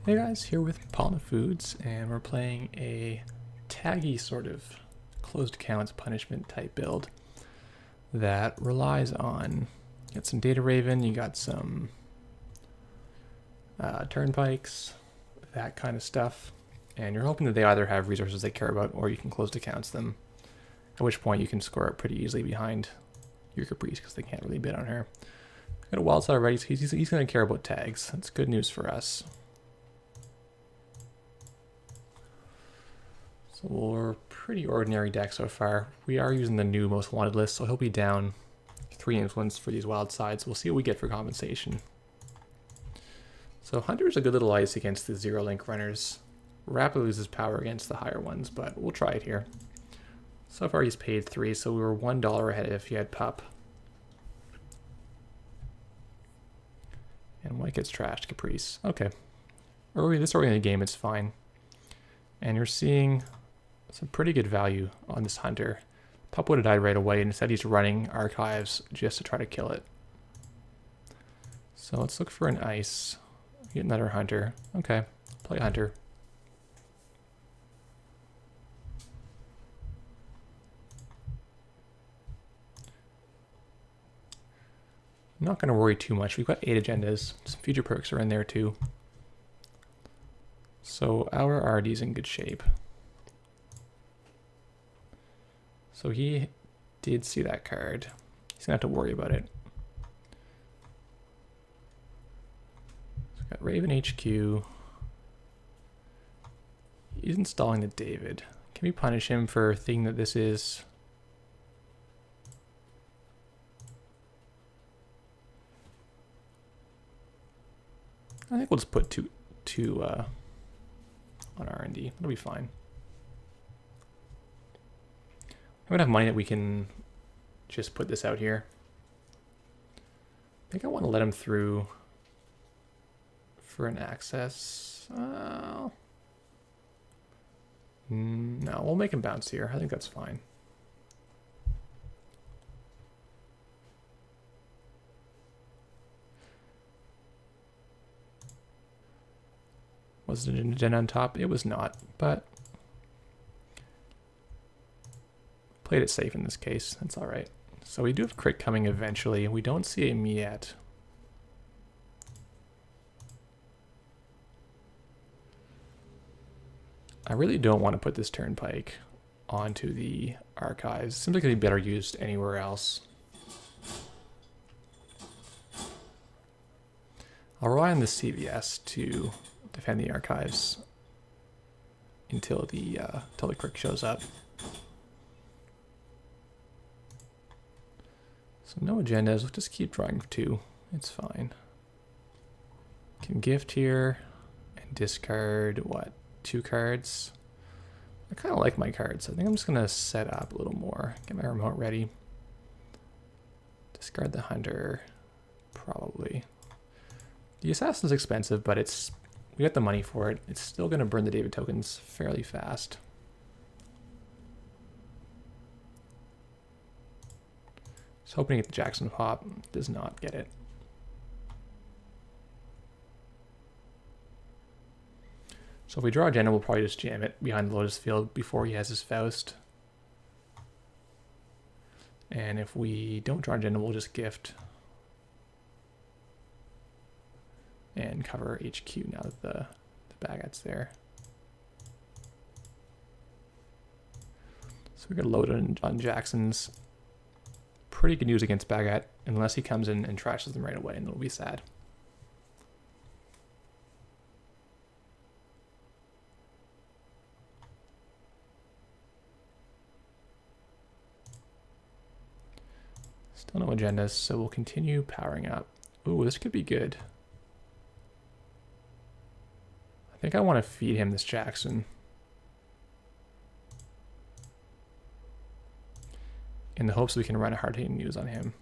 Hey guys, here with Palana Foods, and we're playing a taggy sort of closed accounts punishment type build that relies on, you got some data raven, you got some turnpikes, that kind of stuff, and you're hoping that they either have resources they care about or you can closed accounts them, at which point you can score it pretty easily behind your Caprice because they can't really bid on her. Got a wild side already, so he's going to care about tags. That's good news for us. So we're pretty ordinary deck so far. We are using the new most wanted list, so he'll be down 3 influence for these wild sides. We'll see what we get for compensation. So Hunter is a good little ice against the zero link runners. Rapidly loses power against the higher ones, but we'll try it here. So far he's paid 3, so we were $1 ahead if he had pup. And White gets trashed, Caprice. Okay. This early in the game, it's fine. And you're seeing some pretty good value on this Hunter. Pup would have died right away, and instead he's running Archives just to try to kill it. So let's look for an ice. Get another Hunter. Okay, play Hunter. I'm not going to worry too much. We've got 8 agendas. Some future perks are in there too. So our RD's in good shape. So he did see that card. He's gonna have to worry about it. So we've got Raven HQ. He's installing the David. Can we punish him for thinking that this is... I think we'll just put two on R&D. That'll be fine. I would have money that we can just put this out here. I think I want to let him through for an access. No, we'll make him bounce here. I think that's fine. Was it an agenda on top? It was not, but played it safe in this case. That's all right. So we do have crit coming eventually. We don't see him yet. I really don't want to put this turnpike onto the archives. Simply going to be better used anywhere else. I'll rely on the CVS to defend the archives until the crick shows up. So no agendas, we'll just keep drawing 2. It's fine. Can gift here and discard, what, 2 cards? I kind of like my cards. I think I'm just going to set up a little more. Get my remote ready. Discard the Hunter, probably. The Assassin's expensive, but we got the money for it. It's still going to burn the David tokens fairly fast. Just hoping to get the Jackson pop. Does not get it. So if we draw agenda, we'll probably just jam it behind the Lotus Field before he has his Faust. And if we don't draw agenda, we'll just gift and cover HQ now that the Baguette's there. So we're going to load on Jackson's. Pretty good news against Baguette, unless he comes in and trashes them right away, and it'll be sad. Still no agendas, so we'll continue powering up. Ooh, this could be good. I think I want to feed him this Jackson. In the hopes we can run a hard-hitting news on him.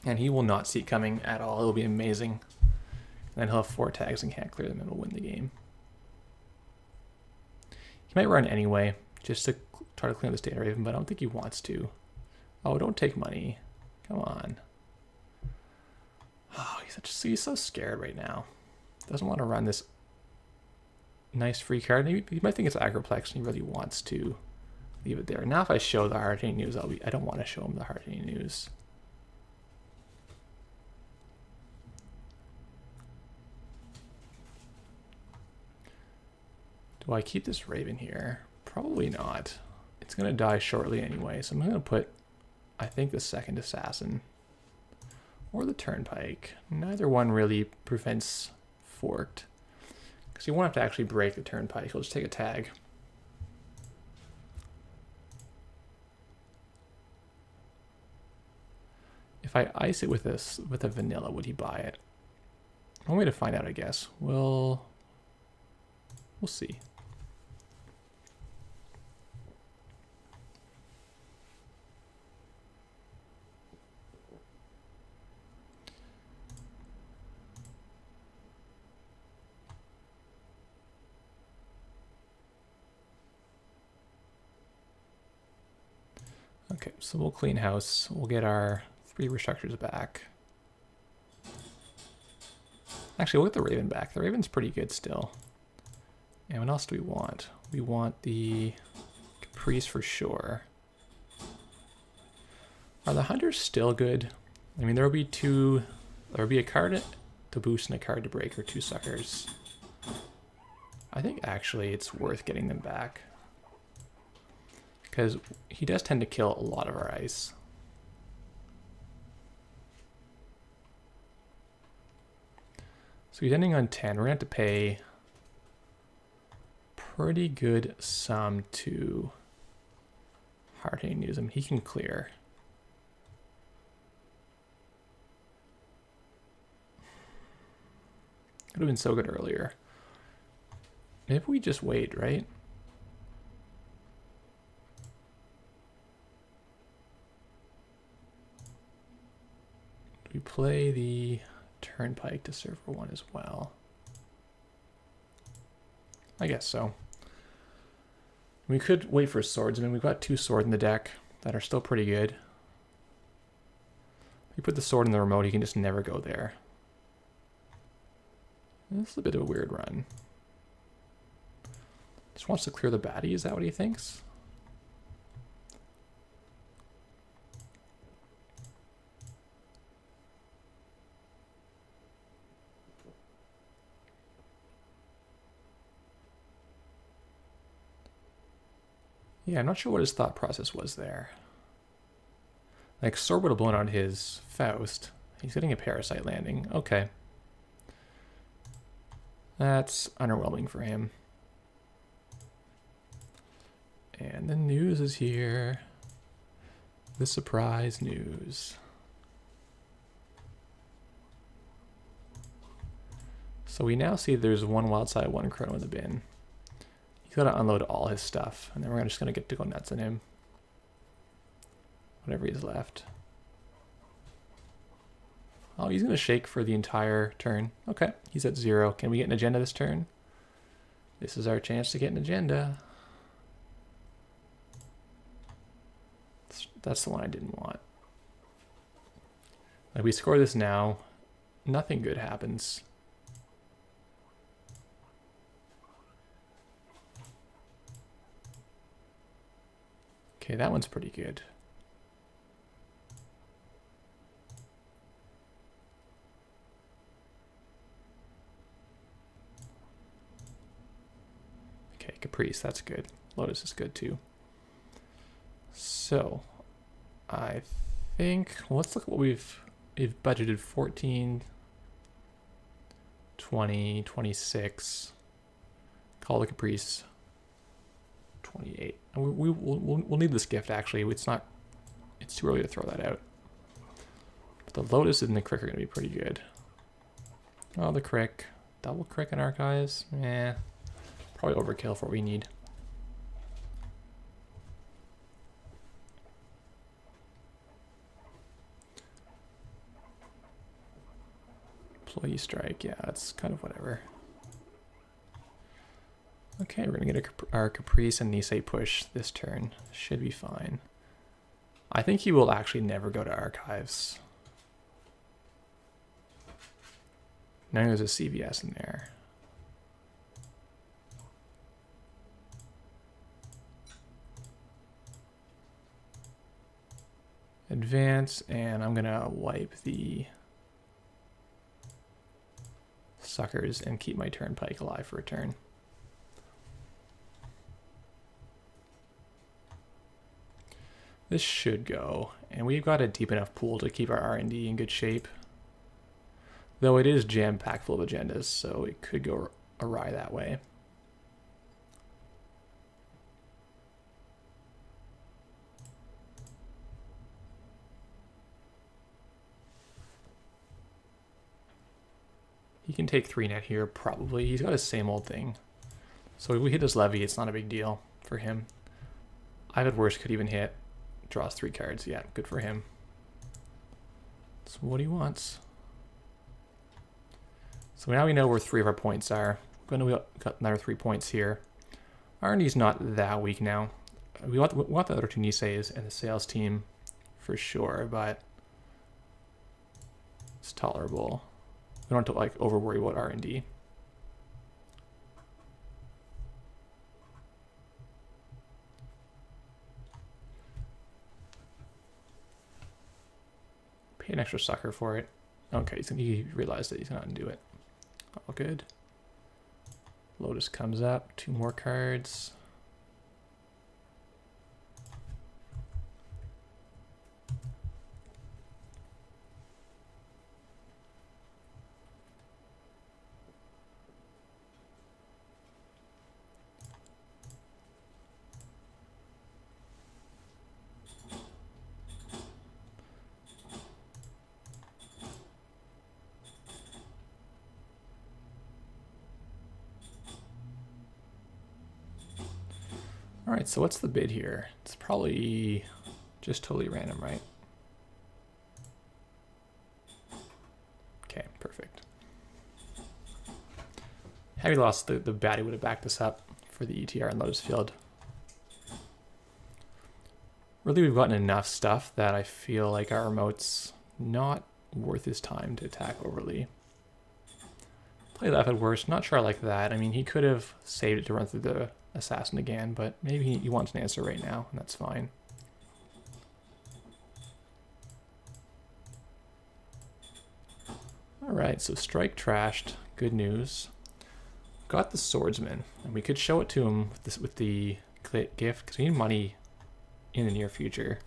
And he will not see it coming at all. It'll be amazing. And then he'll have 4 tags and can't clear them and we'll win the game. He might run anyway, just to try to clean up this data raven, but I don't think he wants to. Oh, don't take money. Come on. Oh, he's so scared right now. Doesn't want to run this nice free card. Maybe he might think it's Agroplex and he really wants to leave it there. Now if I show the hard-hitting news, I don't want to show him the hard-hitting news. Do I keep this Raven here? Probably not. It's going to die shortly anyway, so I'm going to put, I think, the second Assassin. Or the Turnpike. Neither one really prevents Forked. Because you won't have to actually break the Turnpike. You'll just take a tag. If I ice it with this with a vanilla, would he buy it? One way to find out, I guess. We'll see. Okay, so we'll clean house. We'll get our 3 restructures back. Actually, we'll get the Raven back. The Raven's pretty good still. And what else do we want? We want the Caprice for sure. Are the Hunters still good? I mean, there'll be a card to boost and a card to break, or 2 suckers. I think actually it's worth getting them back. Because he does tend to kill a lot of our ice. So he's ending on 10. We're going to have to pay pretty good sum to hard-hitting news. I mean, he can clear. Could have been so good earlier. Maybe we just wait, right? We play the Turnpike to server 1 as well. I guess so. We could wait for swords. I mean, we've got 2 swords in the deck that are still pretty good. If we put the sword in the remote, he can just never go there. This is a bit of a weird run. Just wants to clear the baddie, is that what he thinks? Yeah, I'm not sure what his thought process was there. Like, Sword would have blown out his Faust. He's getting a Parasite landing. Okay. That's underwhelming for him. And the news is here. The surprise news. So we now see there's 1 Wildside, 1 Chrono in the bin. He's got to unload all his stuff, and then we're just going to get to go nuts on him. Whatever he's left. Oh, he's going to shake for the entire turn. Okay, he's at 0. Can we get an agenda this turn? This is our chance to get an agenda. That's the one I didn't want. Like, we score this now, nothing good happens. Okay, that one's pretty good. Okay, Caprice, that's good. Lotus is good too. So, I think, well, let's look at what we've budgeted. 14, 20, 26. Call the Caprice. 28. And we'll need this gift, actually. It's too early to throw that out. But the Lotus and the Crick are going to be pretty good. Oh, the Crick. Double Crick and Archives? Eh. Probably overkill for what we need. Employee Strike. Yeah, that's kind of whatever. Okay, we're going to get our Caprice and Nisei push this turn. Should be fine. I think he will actually never go to Archives. Now there's a CVS in there. Advance, and I'm gonna wipe the suckers and keep my turnpike alive for a turn. This should go, and we've got a deep enough pool to keep our R&D in good shape. Though it is jam-packed full of agendas, so it could go awry that way. He can take 3 net here, probably. He's got his same old thing. So if we hit this levy, it's not a big deal for him. I've had worse, could even hit. Draws 3 cards. Yeah, good for him. That's what he wants. So now we know where 3 of our points are. We're going to got another 3 points here. R&D's not that weak now. We want the other 2 Niseis and the sales team for sure, but it's tolerable. We don't have to like over worry about R&D. Pay an extra sucker for it. Okay, he realized that he's not gonna do it. All good. Lotus comes up. 2 more cards. All right, so what's the bid here? It's probably just totally random, right? Okay, perfect. Had we lost, the baddie would have backed us up for the ETR and Lotus Field. Really, we've gotten enough stuff that I feel like our remote's not worth his time to attack overly. Play that at worst. Not sure I like that. I mean, he could have saved it to run through the assassin again, but maybe he wants an answer right now, and that's fine. Alright, so strike trashed. Good news. Got the swordsman, and we could show it to him with the gift, because we need money in the near future.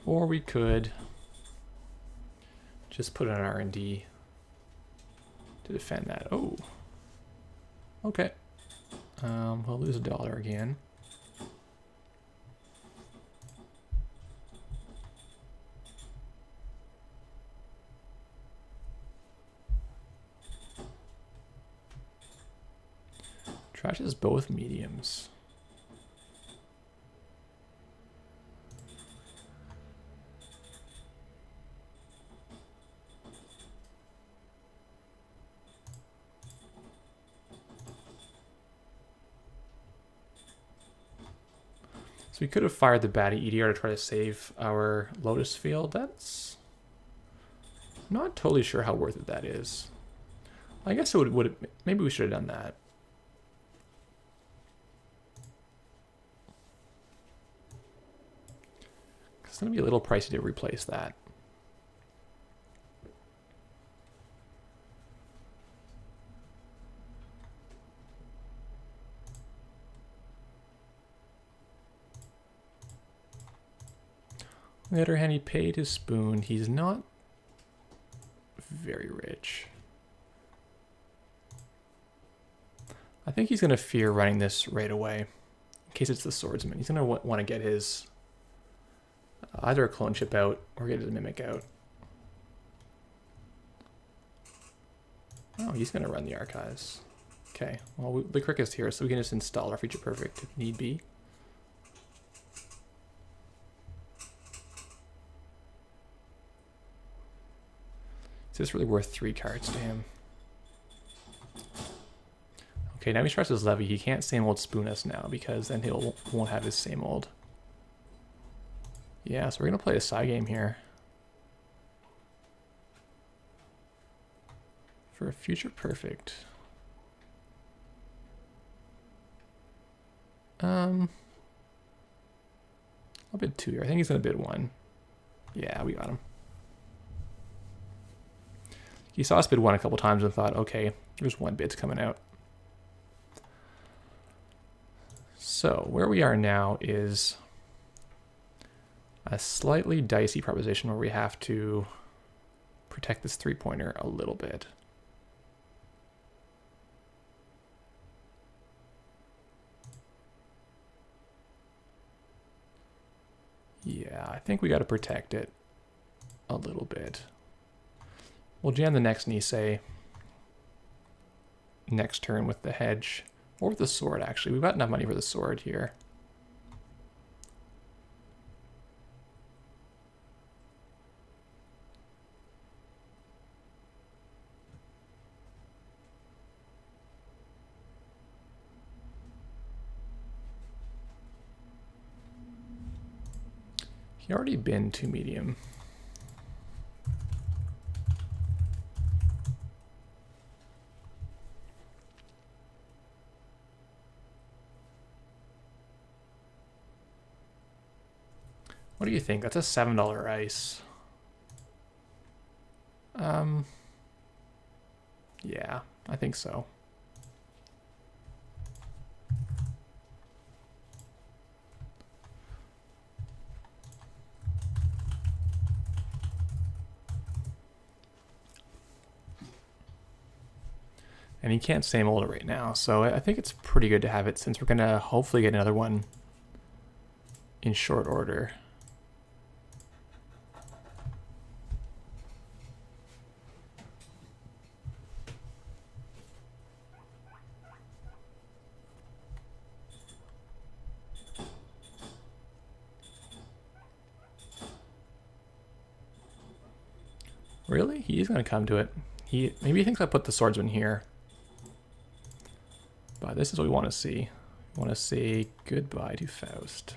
Or we could just put an R&D to defend that. Oh. Okay. We'll lose $1 again. Trashes both mediums. So we could have fired the baddie EDR to try to save our Lotus Field. That's not totally sure how worth it that is. I guess it would maybe we should have done that. It's going to be a little pricey to replace that. On the other hand, he paid his spoon. He's not very rich. I think he's going to fear running this right away, in case it's the swordsman. He's going to want to get his either a clone chip out or get his mimic out. Oh, he's going to run the archives. Okay, well, the quickest here, so we can just install our feature perfect if need be. Is this really worth 3 cards to him? Okay, now he starts his levy. He can't same old spoon us now because then he won't have his same old. Yeah, so we're gonna play a side game here. For a future perfect. I'll bid 2 here. I think he's gonna bid 1. Yeah, we got him. He saw us bid 1 a couple times and thought, okay, there's 1 bid's coming out. So where we are now is a slightly dicey proposition where we have to protect this 3-pointer a little bit. Yeah, I think we got to protect it a little bit. We'll jam the next Nisei next turn with the hedge, or with the sword actually. We've got enough money for the sword here. He already been 2 medium. What do you think? That's a $7 ice. Yeah, I think so. And he can't same older right now, so I think it's pretty good to have it since we're gonna hopefully get another one in short order. Really? He's gonna come to it. Maybe he thinks I put the swordsman here. But this is what we want to see. We want to say goodbye to Faust.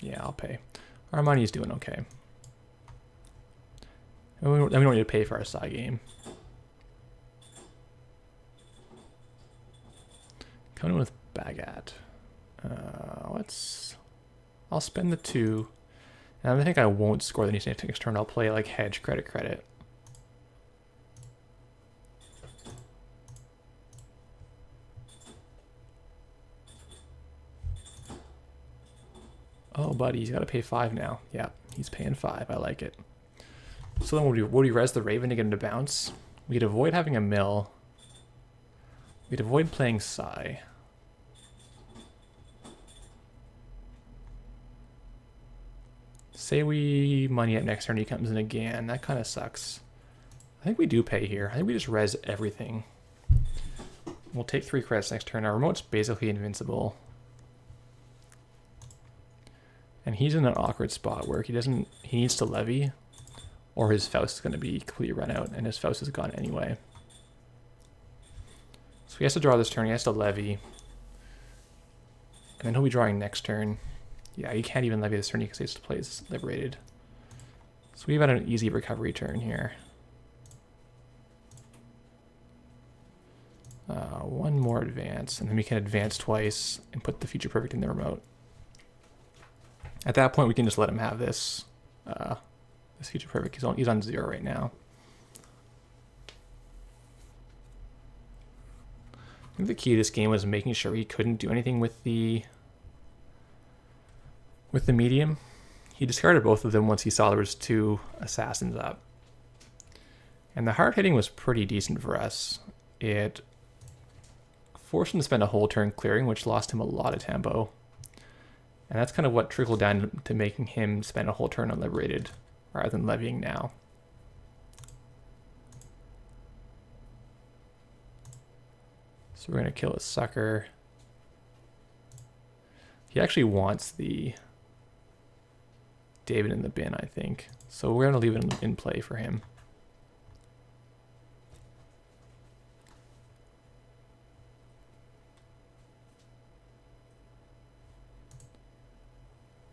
Yeah, I'll pay. Our money's doing okay. And we don't need to pay for our side game. Coming in with Bagat. I'll spend the 2. And I think I won't score the next turn. I'll play like hedge, credit. Oh, buddy, he's got to pay 5 now. Yeah, he's paying 5. I like it. So then would we res the Raven to get him to bounce? We'd avoid having a mill. We'd avoid playing Psy. Say we money up next turn, he comes in again. That kind of sucks. I think we do pay here. I think we just res everything. We'll take 3 credits next turn. Our remote's basically invincible. And he's in an awkward spot where he needs to levy, or his Faust is going to be completely run out, and his Faust is gone anyway. So he has to draw this turn, he has to levy. And then he'll be drawing next turn. Yeah, he can't even levy this turn because he has to play his liberated. So we've got an easy recovery turn here. 1 more advance, and then we can advance twice and put the future perfect in the remote. At that point, we can just let him have this this future perfect. He's on 0 right now. I think the key to this game was making sure he couldn't do anything with the medium. He discarded both of them once he saw there was 2 assassins up. And the hard hitting was pretty decent for us. It forced him to spend a whole turn clearing, which lost him a lot of tempo. And that's kind of what trickled down to making him spend a whole turn on liberated rather than levying now. So we're going to kill a sucker. He actually wants the David in the bin, I think. So we're going to leave it in play for him.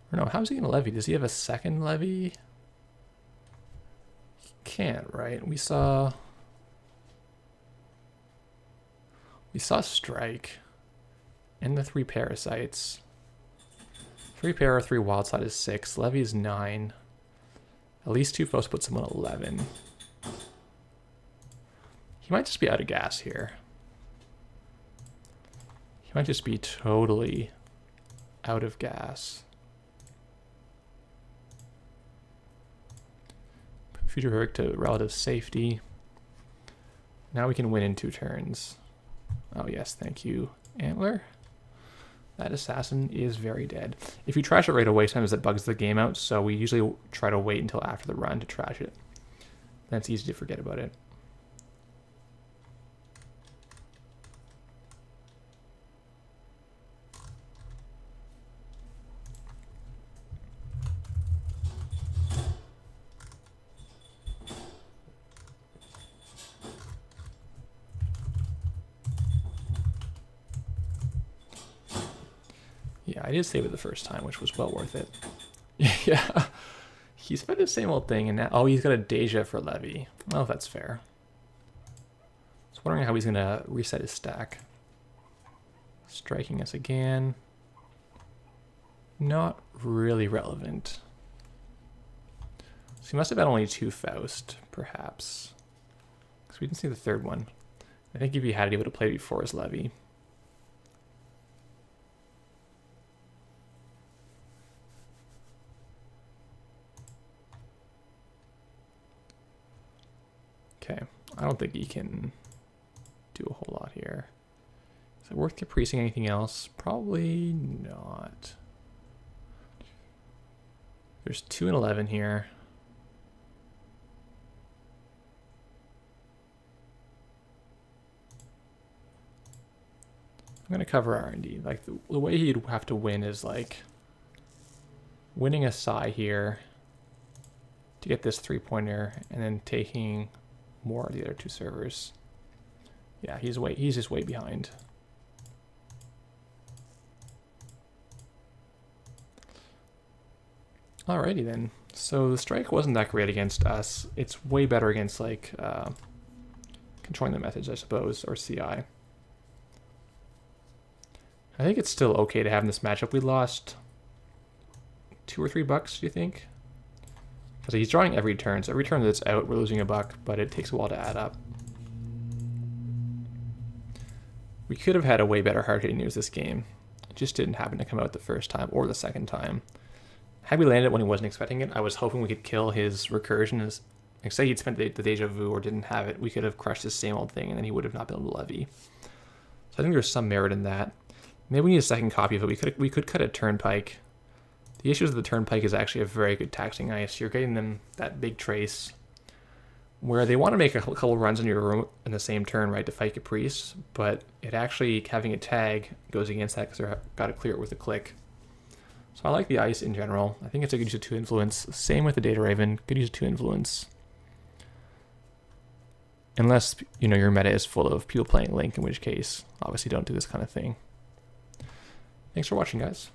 Or no, how's he going to levy? Does he have a second levy? can't, right? We saw strike and the 3 parasites. 3 para, 3 wild side is 6. Levy is 9. At least 2 foes puts him on 11. He might just be out of gas here. He might just be totally out of gas. Future Heroic to relative safety. Now we can win in 2 turns. Oh yes, thank you, Antler. That assassin is very dead. If you trash it right away, sometimes it bugs the game out, so we usually try to wait until after the run to trash it. Then it's easy to forget about it. Yeah, I did save it the first time, which was well worth it. Yeah, he's been the same old thing, and now, oh, he's got a Deja for Levy. Oh, that's fair. I was wondering how he's gonna reset his stack. Striking us again. Not really relevant. So he must have had only 2 Faust, perhaps. Because we didn't see the 3rd one. I think if he had it, he would have played before his Levy. Okay, I don't think he can do a whole lot here. Is it worth capricing anything else? Probably not. There's 2 and 11 here. I'm gonna cover R&D. Like the way he'd have to win is like winning a Psy here to get this 3-pointer and then taking more of the other 2 servers. Yeah, he's just way behind. Alrighty then. So the strike wasn't that great against us. It's way better against like controlling the methods, I suppose, or CI. I think it's still okay to have in this matchup. We lost $2 or $3, do you think? Because he's drawing every turn, so every turn that's out, we're losing $1, but it takes a while to add up. We could have had a way better hard hitting news this game. It just didn't happen to come out the first time or the second time. Had we landed it when he wasn't expecting it, I was hoping we could kill his recursion. Like say he'd spent the deja vu or didn't have it, we could have crushed the same old thing and then he would have not been able to levy. So I think there's some merit in that. Maybe we need a second copy of it. We could cut a turnpike. The issue is the turnpike is actually a very good taxing ice. You're getting them that big trace where they want to make a couple runs in your room in the same turn, right, to fight Caprice, but it actually, having a tag goes against that because they've got to clear it with a click. So I like the ice in general. I think it's a good use of 2 influence. Same with the Data Raven, good use of 2 influence. Unless, you know, your meta is full of people playing Link, in which case, obviously don't do this kind of thing. Thanks for watching, guys.